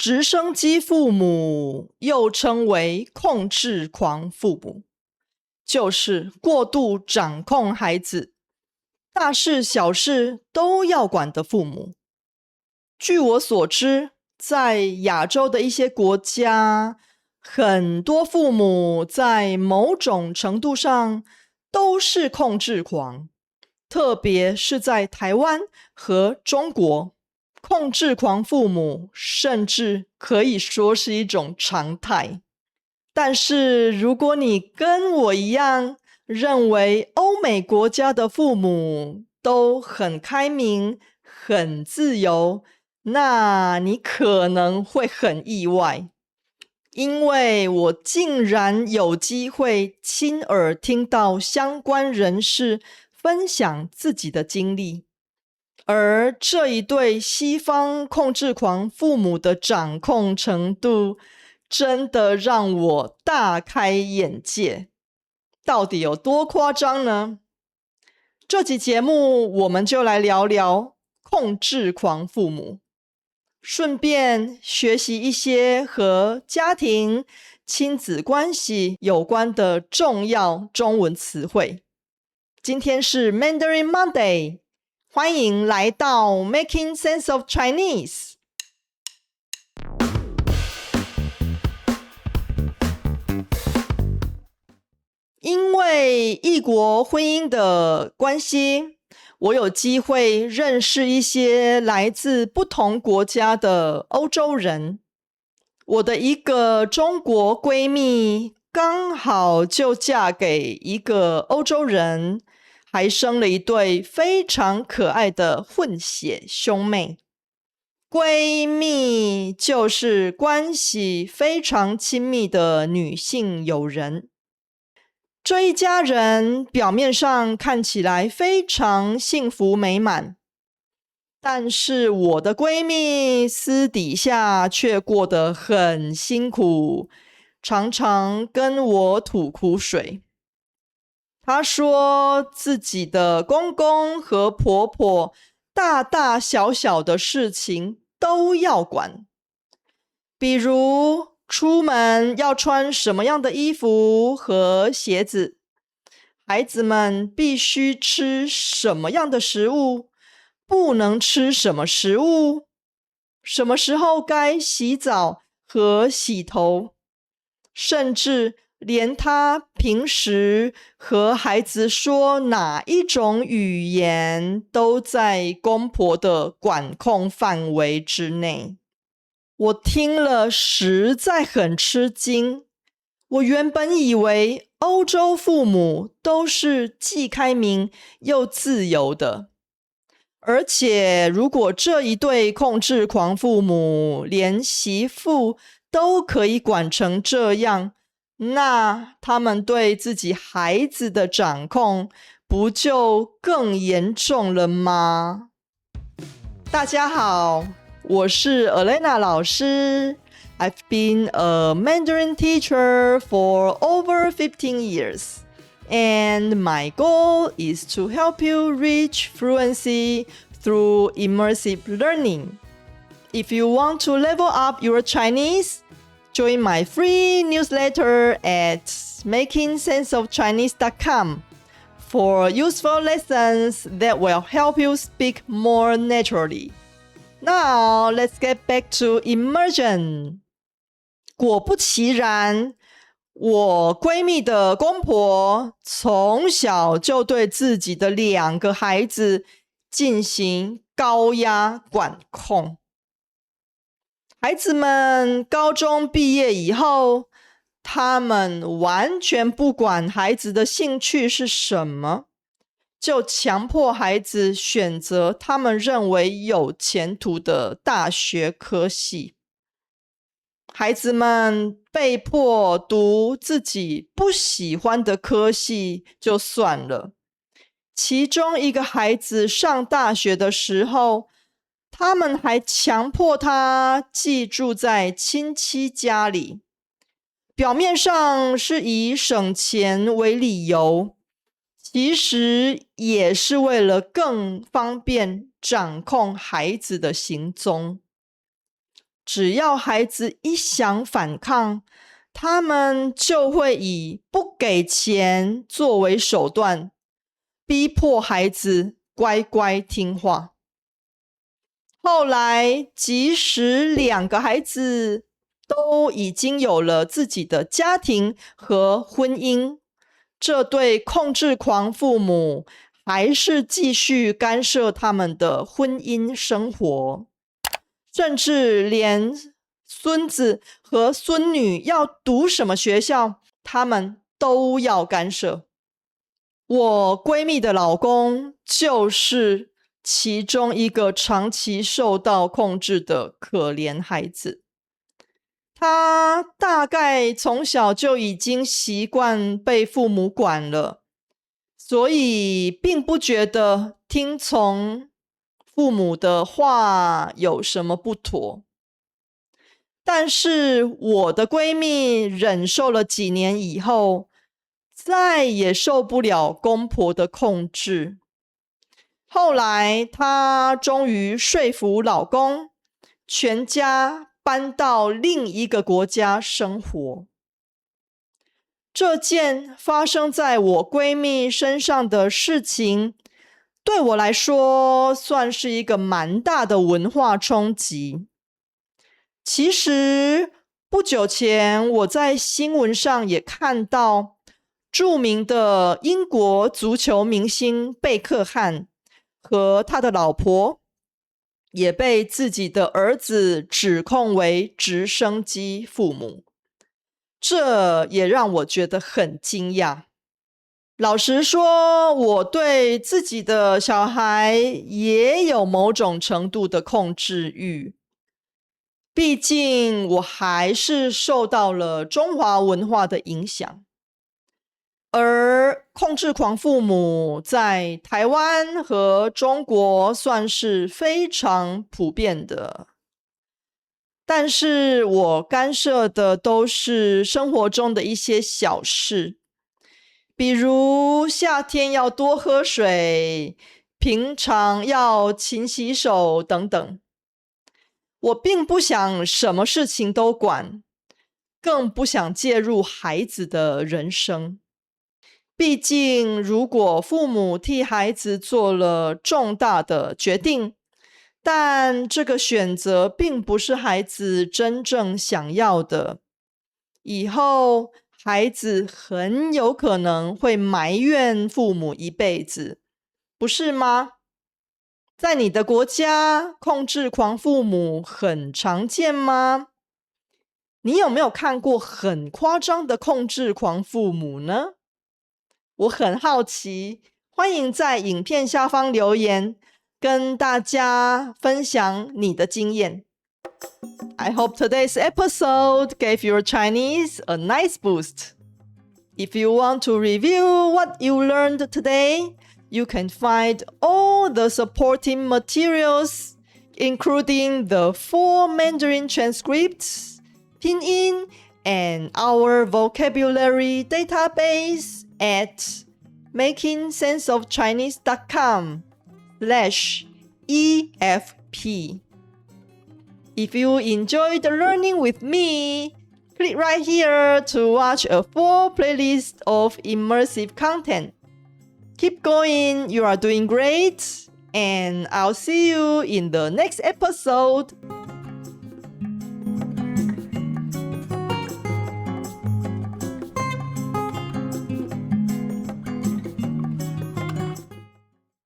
直升机父母又称为控制狂父母，就是过度掌控孩子，大事小事都要管的父母。据我所知，在亚洲的一些国家，很多父母在某种程度上都是控制狂，特别是在台湾和中国，控制狂父母甚至可以说是一种常态。但是如果你跟我一样，认为欧美国家的父母都很开明、很自由，那你可能会很意外，因为我竟然有机会亲耳听到相关人士分享自己的经历，而这一对西方控制狂父母的掌控程度，真的让我大开眼界。到底有多夸张呢？这集节目我们就来聊聊控制狂父母，顺便学习一些和家庭、亲子关系有关的重要中文词汇。今天是 Mandarin Monday， 欢迎来到 Making Sense of Chinese。因为异国婚姻的关系，我有机会认识一些来自不同国家的欧洲人。我的一个中国闺蜜刚好就嫁给一个欧洲人，还生了一对非常可爱的混血兄妹。闺蜜就是关系非常亲密的女性友人。这一家人表面上看起来非常幸福美满，但是我的闺蜜私底下却过得很辛苦，常常跟我吐苦水。她说自己的公公和婆婆大大小小的事情都要管，比如出门要穿什么样的衣服和鞋子，孩子们必须吃什么样的食物，不能吃什么食物，什么时候该洗澡和洗头，甚至连他平时和孩子说哪一种语言都在公婆的管控范围之内。我听了实在很吃惊，我原本以为欧洲父母都是既开明又自由的，而且如果这一对控制狂父母连媳妇都可以管成这样，那他们对自己孩子的掌控不就更严重了吗？大家好，我是 Elena 老师。I've been a Mandarin teacher for over 15 years, and my goal is to help you reach fluency through immersive learning. If you want to level up your Chinese, join my free newsletter at makingsenseofchinese.com for useful lessons that will help you speak more naturally. Now, let's get back to immersion. 果不其然，我闺蜜的公婆从小就对自己的2个孩子进行高压管控。孩子们高中毕业以后，他们完全不管孩子的兴趣是什么，就强迫孩子选择他们认为有前途的大学科系。孩子们被迫读自己不喜欢的科系就算了，其中一个孩子上大学的时候，他们还强迫他寄住在亲戚家里，表面上是以省钱为理由，其实也是为了更方便掌控孩子的行踪。只要孩子一想反抗，他们就会以不给钱作为手段，逼迫孩子乖乖听话。后来，即使2个孩子都已经有了自己的家庭和婚姻，这对控制狂父母还是继续干涉他们的婚姻生活，甚至连孙子和孙女要读什么学校，他们都要干涉。我闺蜜的老公就是其中一个长期受到控制的可怜孩子。他大概从小就已经习惯被父母管了，所以并不觉得听从父母的话有什么不妥。但是我的闺蜜忍受了几年以后，再也受不了公婆的控制。后来她终于说服老公，全家搬到另一个国家生活。这件发生在我闺蜜身上的事情，对我来说算是一个蛮大的文化冲击。其实不久前我在新闻上也看到著名的英国足球明星贝克汉和他的老婆也被自己的儿子指控为直升机父母，这也让我觉得很惊讶。老实说，我对自己的小孩也有某种程度的控制欲，毕竟我还是受到了中华文化的影响。而控制狂父母在台湾和中国算是非常普遍的，但是我干涉的都是生活中的一些小事，比如夏天要多喝水，平常要勤洗手等等。我并不想什么事情都管，更不想介入孩子的人生。毕竟，如果父母替孩子做了重大的决定，但这个选择并不是孩子真正想要的，以后孩子很有可能会埋怨父母一辈子，不是吗？在你的国家，控制狂父母很常见吗？你有没有看过很夸张的控制狂父母呢？我很好奇，欢迎在影片下方留言，跟大家分享你的经验。I hope today's episode gave your Chinese a nice boost. If you want to review what you learned today, you can find all the supporting materials, including the full Mandarin transcripts, pinyin, and our vocabulary database at makingsenseofchinese.com/EFP. If you enjoyed learning with me, click right here to watch a full playlist of immersive content. Keep going, you are doing great, and I'll see you in the next episode.